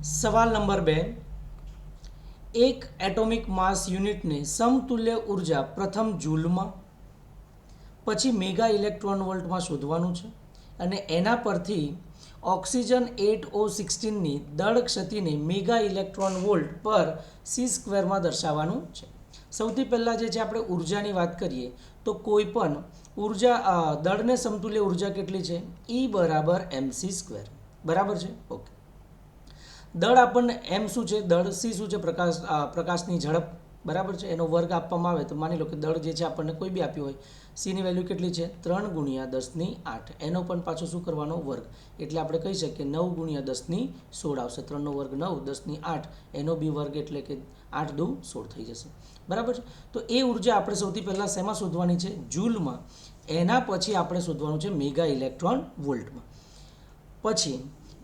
સવાલ નંબર 2, એક એટોમિક માસ યુનિટને સમતુલ્ય ઉર્જા પ્રથમ જૂલમાં, પછી મેગા ઇલેક્ટ્રોન વોલ્ટમાં શોધવાનું છે અને એના પરથી ઓક્સિજન 8O16ની દળ ક્ષતિને મેગા ઇલેક્ટ્રોન વોલ્ટ પર c² દર્શાવવાનું છે. સૌથી પહેલાં જે છે આપણે ઉર્જાની વાત કરીએ તો કોઈ પણ દળને સમતુલ્ય ઉર્જા કેટલી છે? E બરાબર mc². બરાબર છે? ઓકે. દળ આપણને એમ શું છે, દળ સી શું છે? પ્રકાશની ઝડપ. બરાબર છે? એનો વર્ગ આપવામાં આવે તો માની લો કે દળ જે છે આપણને કોઈ બી આપ્યું હોય, સીની વેલ્યુ કેટલી છે? 3 × 10⁸. એનો પણ પાછો શું કરવાનો? વર્ગ. એટલે આપણે કહી શકીએ 9 × 10⁻16 આવશે. 3નો વર્ગ 9, 10⁸. એનો બી વર્ગ એટલે કે 8 દુ 16 થઈ જશે. બરાબર છે? તો એ ઉર્જા આપણે સૌથી પહેલાં શેમાં શોધવાની છે? જૂલમાં. એના પછી આપણે શોધવાનું છે મેગા ઇલેક્ટ્રોન વોલ્ટમાં. પછી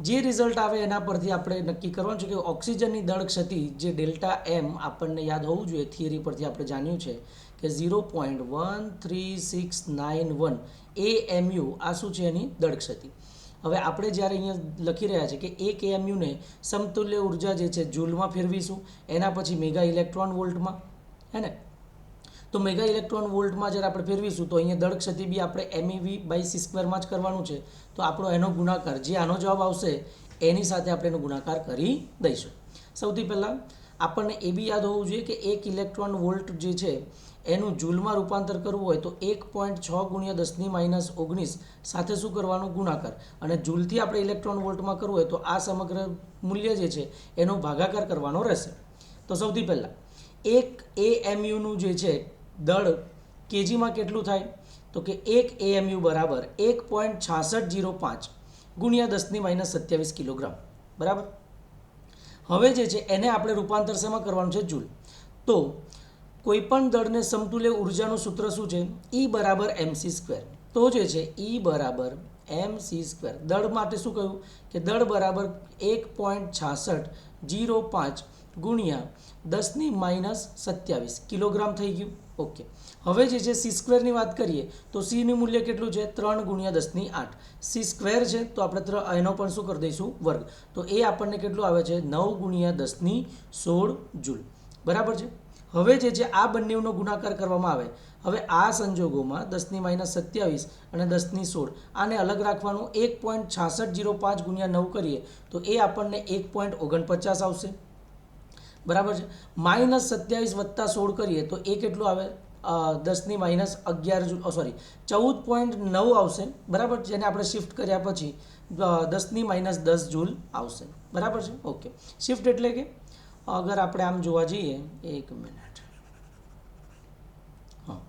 જે રિઝલ્ટ આવે એના પરથી આપણે નક્કી કરવાનું છે કે ઓક્સિજનની દળ ક્ષતિ જે ડેલ્ટા એમ આપણને યાદ હોવું જોઈએ, થિયરી પરથી આપણે જાણ્યું છે કે 0.13691 AMU આ શું છે? એની દળ ક્ષતિ. હવે આપણે જ્યારે અહીંયા લખી રહ્યા છે કે એક AMUને સમતુલ્ય ઉર્જા જે છે જૂલમાં ફેરવીશું, એના પછી મેગા ઇલેક્ટ્રોન વોલ્ટમાં, હે ને? તો મેગા ઇલેક્ટ્રોન વોલ્ટમાં જ્યારે આપણે ફેરવીશું તો અહીંયા દળ ક્ષતિ બી આપણે MEV/c² જ કરવાનું છે. તો આપણો એનો ગુણાકાર જે આનો જવાબ આવશે એની સાથે આપણે એનો ગુણાકાર કરી દઈશું. સૌથી પહેલાં આપણને એ બી યાદ હોવું જોઈએ કે 1 ઇલેક્ટ્રોન વોલ્ટ જે છે એનું જૂલમાં રૂપાંતર કરવું હોય તો 1.6 × 10⁻19 સાથે શું કરવાનું? ગુણાકાર. અને જૂલથી આપણે ઇલેક્ટ્રોન વોલ્ટમાં કરવું હોય તો આ સમગ્ર મૂલ્ય જે છે એનો ભાગાકાર કરવાનો રહેશે. તો સૌથી પહેલાં એક AMUનું જે છે દળ કેજીમાં કેટલું થાય? તો કે એક AMU બરાબર 1.6605 × 10⁻27 કિલોગ્રામ. બરાબર. હવે જે છે એને આપણે રૂપાંતર શેમાં કરવાનું છે? જૂલ. તો કોઈપણ દળને સમતુલ્ય ઉર્જાનું સૂત્ર શું છે? E બરાબર mc². તો જે છે E બરાબર mc². દળ માટે શું કહ્યું કે દળ બરાબર 1.6605 × 10⁻27 કિલોગ્રામ થઈ ગયું. ઓકે. હવે જે છે c² ની વાત કરીએ તો સીનું મૂલ્ય કેટલું છે? 3 × 10⁸. c² છે તો આપણે એનો પણ શું કરી દઈશું? વર્ગ. તો એ આપણને કેટલું આવે છે? 9 × 10⁻16 જૂલ. બરાબર છે? હવે જે છે આ બંનેનો ગુણાકાર કરવામાં આવે. હવે આ સંજોગોમાં 10⁻27 અને 10⁻16 આને અલગ રાખવાનું. 1.6605 × 9 કરીએ તો એ આપણને 1.49 આવશે. બરાબર છે? -27 + 16 કરીએ તો એ કેટલું આવે? 10⁻11 જૂલ, સોરી 14.9 આવશે. બરાબર? જેને આપણે શિફ્ટ કર્યા પછી 10⁻10 જૂલ આવશે. બરાબર છે? ઓકે. શિફ્ટ એટલે કે અગર આપણે આમ જોવા જઈએ, 1 મિનિટ, હા,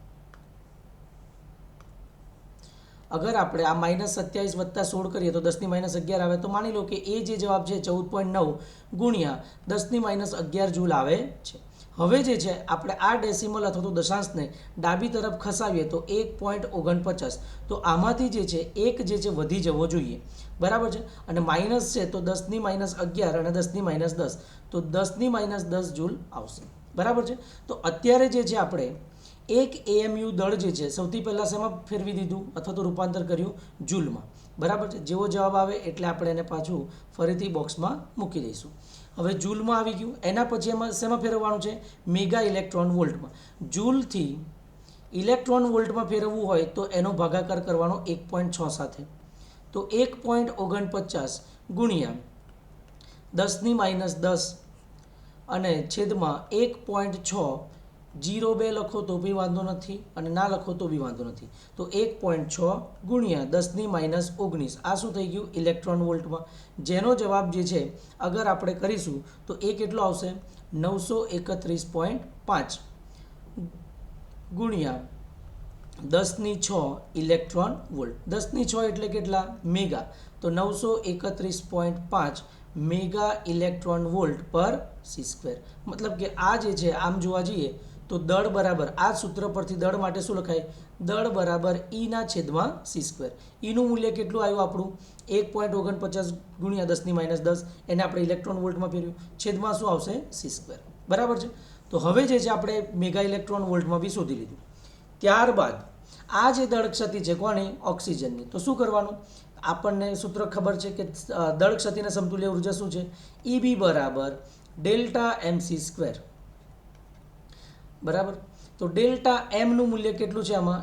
અગર આપણે આ -27 + 16 કરીએ તો 10⁻11 આવે. તો માની લો કે એ જે જવાબ છે 14.9 × 10⁻11 જૂલ આવે છે. હવે જે છે આપણે આ ડેસિમલ અથવા તો દશાંશને ડાબી તરફ ખસાવીએ તો 1.49. તો આમાંથી જે છે એક જે છે વધી જવો જોઈએ. બરાબર છે? અને માઇનસ છે તો 10⁻11 અને 10⁻10 તો 10⁻10 જૂલ આવશે. બરાબર છે? તો અત્યારે જે છે આપણે એક AMU દળ જે છે સૌથી પહેલાં શેમાં ફેરવી દીધું અથવા તો રૂપાંતર કર્યું? જૂલમાં. બરાબર છે? જેવો જવાબ આવે એટલે આપણે એને પાછું ફરીથી બોક્સમાં મૂકી દઈશું. હવે જૂલમાં આવી ગયું. એના પછી એમાં શેમાં ફેરવવાનું છે? મેગા ઇલેક્ટ્રોન વોલ્ટમાં. જૂલથી ઇલેક્ટ્રોન વોલ્ટમાં ફેરવવું હોય તો એનો ભાગાકાર કરવાનો 1.6 સાથે. તો 1.49 × 10⁻10 અને છેદમાં 1.602 લખો તો બી વાંધો નથી અને ના લખો તો બી વાંધો નથી. તો 1.6 × 10⁻19 આ શું થઈ ગયું? ઇલેક્ટ્રોન વોલ્ટમાં. જેનો જવાબ જે છે અગર આપણે કરીશું તો એ કેટલો આવશે? 931.5 × 10⁶ ઇલેક્ટ્રોન વોલ્ટ. 10⁶ એટલે કેટલા? મેગા. તો 931.5 મેગા ઇલેક્ટ્રોન વોલ્ટ પર c². મતલબ કે આ જે છે આમ જોવા જઈએ તો દળ બરાબર આ સૂત્ર પરથી દળ માટે શું લખાય? દળ બરાબર E/c². ઈનું મૂલ્ય કેટલું આવ્યું આપણું? 1.49 × 10⁻10. એને આપણે ઇલેક્ટ્રોન વોલ્ટમાં ફેરવ્યું. છેદમાં શું આવશે? c². બરાબર છે? તો હવે જે છે આપણે મેગા ઇલેક્ટ્રોન વોલ્ટમાં બી શોધી લીધું. ત્યારબાદ આ જે દળ ક્ષતિ છે કોની? ઓક્સિજનની. તો શું કરવાનું? આપણને સૂત્ર ખબર છે કે દળ ક્ષતિને સમતુલ્ય ઉર્જા શું છે? EB બરાબર ડેલ્ટા MC સ્ક્વેર, બરાબર. તો ડેલ્ટા એમનું મૂલ્ય કેટલું છે આમાં?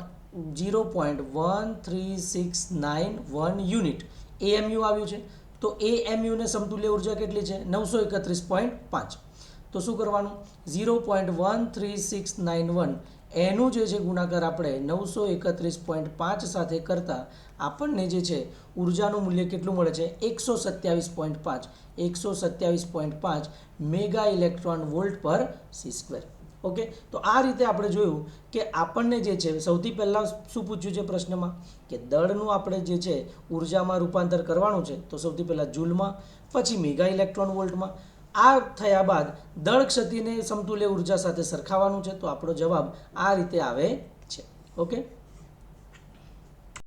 0.13691 યુનિટ AMU આવ્યું છે. તો AMU ને સમતુલ્ય ઉર્જા કેટલી છે? 931.5. તો શું કરવાનું? 0.13691 એનું જે છે ગુણાકાર આપણે 931.5 સાથે કરતા આપણને જે છે ઉર્જાનું મૂલ્ય કેટલું મળે છે? 127.5. 127.5 મેગા ઇલેક્ટ્રોન વોલ્ટ પર સી સ્ક્વેર. ઓકે, તો આ રીતે આપણે જોયું કે આપણને જે છે સૌથી પહેલાં શું પૂછ્યું છે પ્રશ્નમાં કે દળનું આપણે જે છે ઉર્જામાં રૂપાંતર કરવાનું છે. તો સૌથી પહેલાં જૂલમાં, પછી મેગા ઇલેક્ટ્રોન વોલ્ટમાં. આ થયા બાદ દળ ક્ષતિને સમતુલ્ય ઉર્જા સાથે સરખાવવાનું છે. તો આપણો જવાબ આ રીતે આવે છે. ઓકે.